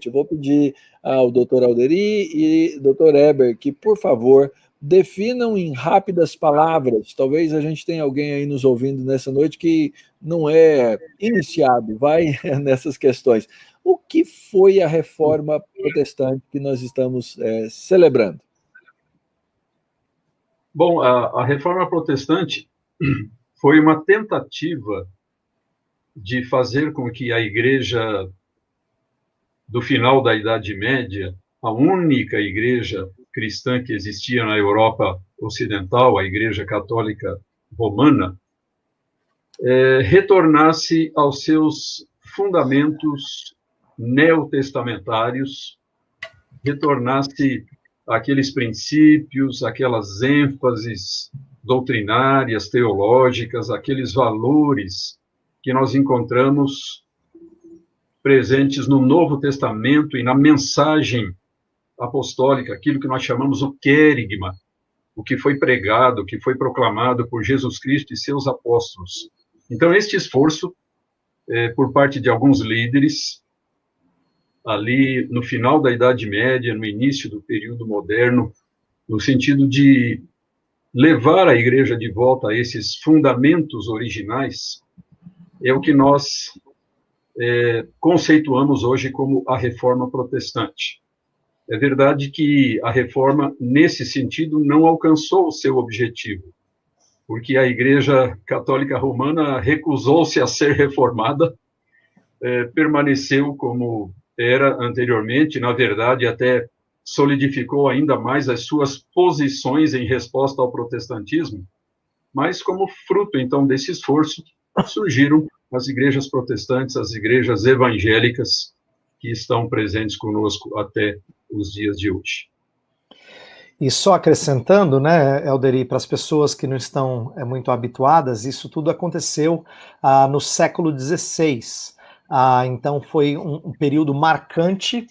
Eu vou pedir ao Dr. Alderi e Dr. Eber que, por favor, definam em rápidas palavras. Talvez a gente tenha alguém aí nos ouvindo nessa noite que não é iniciado, vai nessas questões. O que foi a reforma protestante que nós estamos celebrando? Bom, a reforma protestante foi uma tentativa de fazer com que a igreja do final da Idade Média, a única igreja cristã que existia na Europa Ocidental, a Igreja Católica Romana, retornasse aos seus fundamentos neotestamentários, retornasse àqueles princípios, aquelas ênfases doutrinárias, teológicas, aqueles valores que nós encontramos presentes no Novo Testamento e na mensagem apostólica, aquilo que nós chamamos o querigma, o que foi pregado, o que foi proclamado por Jesus Cristo e seus apóstolos. Então, este esforço, por parte de alguns líderes, ali no final da Idade Média, no início do período moderno, no sentido de levar a igreja de volta a esses fundamentos originais, é o que nós conceituamos hoje como a Reforma Protestante. É verdade que a reforma, nesse sentido, não alcançou o seu objetivo, porque a Igreja Católica Romana recusou-se a ser reformada, permaneceu como era anteriormente, na verdade, até solidificou ainda mais as suas posições em resposta ao protestantismo, mas como fruto, então, desse esforço, surgiram as igrejas protestantes, as igrejas evangélicas, que estão presentes conosco até os dias de hoje. E só acrescentando, né, Elderi, para as pessoas que não estão muito habituadas, isso tudo aconteceu no século XVI. Então foi um período marcante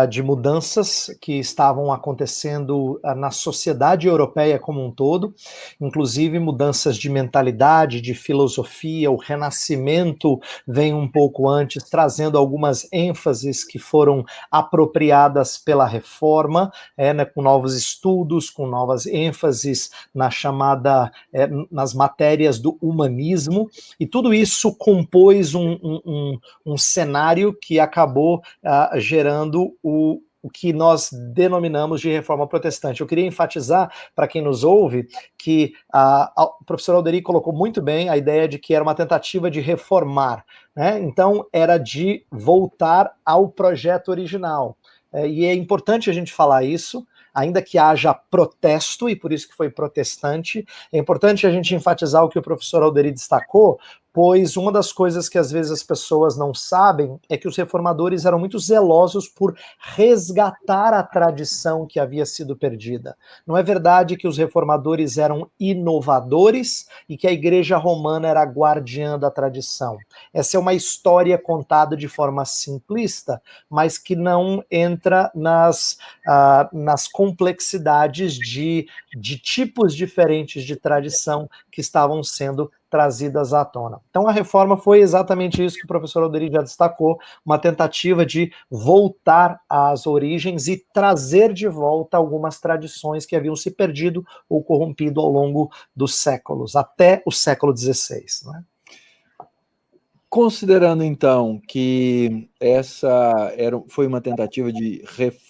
de mudanças que estavam acontecendo na sociedade europeia como um todo, inclusive mudanças de mentalidade, de filosofia. O Renascimento vem um pouco antes, trazendo algumas ênfases que foram apropriadas pela Reforma, né, com novos estudos, com novas ênfases na chamada, nas matérias do humanismo, e tudo isso compôs um cenário que acabou gerando o que nós denominamos de reforma protestante. Eu queria enfatizar para quem nos ouve que o professor Alderi colocou muito bem a ideia de que era uma tentativa de reformar, né? Então era de voltar ao projeto original. E é importante a gente falar isso, ainda que haja protesto, e por isso que foi protestante. É importante a gente enfatizar o que o professor Alderi destacou, pois uma das coisas que às vezes as pessoas não sabem é que os reformadores eram muito zelosos por resgatar a tradição que havia sido perdida. Não é verdade que os reformadores eram inovadores e que a Igreja Romana era a guardiã da tradição. Essa é uma história contada de forma simplista, mas que não entra nas complexidades de tipos diferentes de tradição que estavam sendo trazidas à tona. Então a reforma foi exatamente isso que o professor Alderi já destacou, uma tentativa de voltar às origens e trazer de volta algumas tradições que haviam se perdido ou corrompido ao longo dos séculos, até o século XVI, né? Considerando, então, que essa foi uma tentativa de reforma